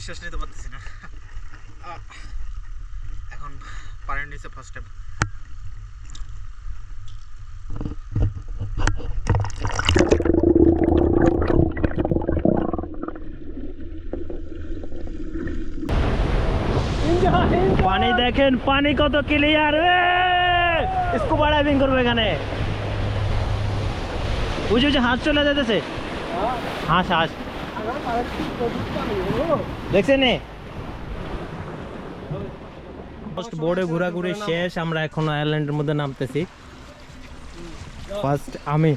নিঃশ্বাস নিতে পারতেছি না। এখন পানির নিচে ফার্স্ট টাইম। পানি দেখেন, পানি কত ক্লিয়ার। স্কুবা ডাইভিং করবে এখানে। বুঝে বুঝে হাঁস চলে যেতেছে। হাঁস হাঁস দেখছেন? বোর্ডে ঘোরাঘুরি শেষ, আমরা এখন আইল্যান্ডের মধ্যে নামতেছি। ফার্স্ট আমি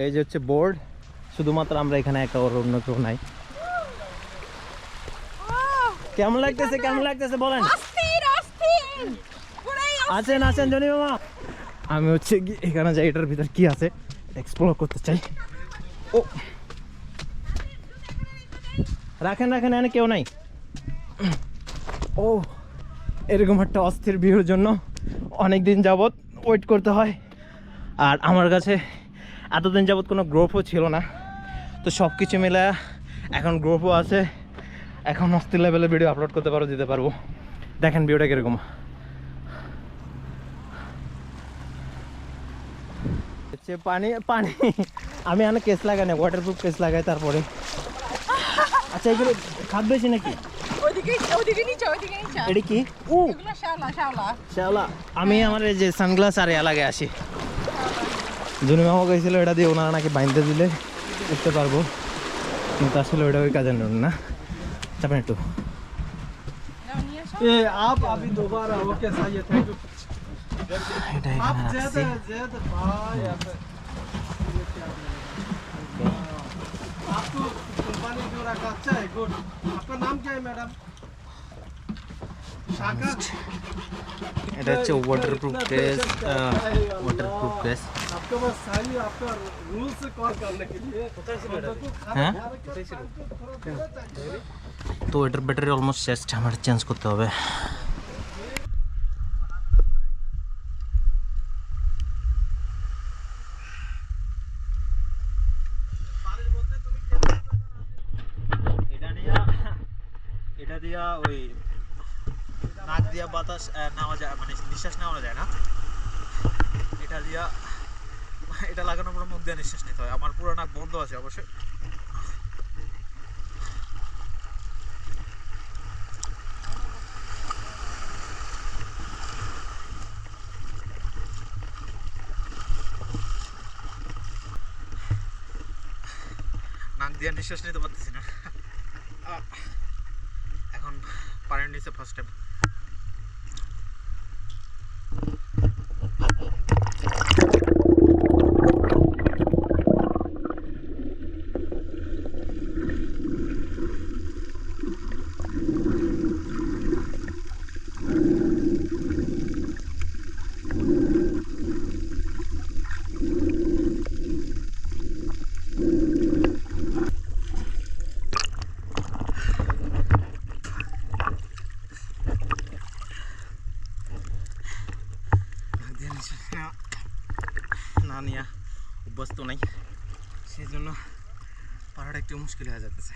এই যে হচ্ছে বোর্ড, শুধুমাত্র আমরা এখানে একা, ওর অন্য কেউ নাই। কেমন লাগতেছে, কেমন লাগতেছে বলেন? আছেন আছেন জনি মামা। আমি হচ্ছে এখানে যাই, এটার ভিতর কি আছে এক্সপ্লোর করতে চাই। ও রাখেন রাখেন, এখানে কেউ নাই। ও এরকম একটা অস্থির ভিউর জন্য অনেক দিন যাবত ওয়েট করতে হয়। আর আমার কাছে এতদিন যাবত কোনো গ্রুপও ছিল না, তো সব কিছু মিলে এখন গ্রুপও আছে। এখন অস্থির লেভেলের ভিডিও আপলোড করতে পারবো, দিতে পারবো। দেখেন ভিডিওটা কীরকম। হচ্ছে পানি পানি আমি অনেক কেস লাগাই না, ওয়াটারপ্রুফ কেস লাগাই তারপরে। আচ্ছা এগুলো খাদ বেশি নাকি? এটা কি? শ্যাওলা। আমি আমার এই যে সানগ্লাস আর এলাকায় আসি, জুনি মামা গেছিল এটা দিয়ে, ওনারা নাকি বাইন্দে দিলে উঠতে পারবো, কিন্তু আসলে ওইটা ওই কাজে নেন না। চাপেন একটু। आप अभी दोबारा ओके सही है, थैंक यू। आप ज्यादा ज्यादा भाई आपको कंपनी जो रखा अच्छा है, गुड। आपका नाम क्या है मैडम? शाका। এটা হচ্ছে ওয়াটারপ্রুফ কেস, ওয়াটারপ্রুফ কেস। आपके पास सारी आपका रूल से कॉल करने के लिए। হ্যাঁ, তো এটার ব্যাটারি অলমোস্ট শেষ, আমার চেঞ্জ করতে হবে। এটা দিয়া ওই নাক দিয়া বাতাস নেওয়া যায়, মানে নিঃশ্বাস নেওয়া যায় না। এটা দিয়া, এটা লাগানোর পর মুখ দিয়ে নিঃশ্বাস নিতে হয়। আমার পুরো নাক বন্ধ আছে অবশ্যই। নাক দিয়ে নিঃশ্বাস নিতে পারতেছি না। এখন পানির নিচে ফার্স্ট টাইম। না নিয়ে অভ্যস্ত নাই, সেই জন্য পাড়াটা একটু মুশকিল হয়ে যেতেছে।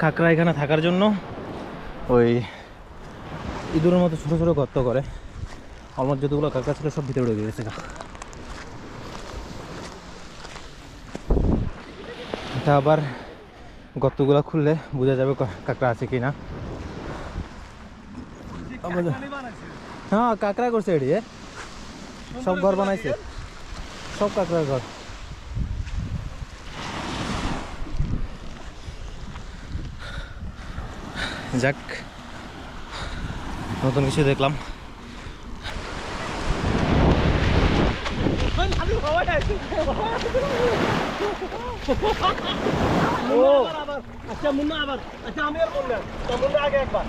কাঁকড়া এখানে থাকার জন্য ওই ইঁদুরের মতো ছোটো ছোটো গর্ত করে। অলমোস্ট যতগুলো কাঁকড়া ছিল সব ভিতরে উড়ে গেছে। এটা আবার গর্তগুলো খুললে বোঝা যাবে কাঁকড়া আছে কি না। হ্যাঁ কাঁকড়া করছে এটি, সব ঘর বানাইছে, সব কাঁকড়ার ঘর। যাক, নতুন কিছু দেখলাম। আচ্ছা মুন্না আবার, আচ্ছা আমি আর বললাম মুন্না আগে একবার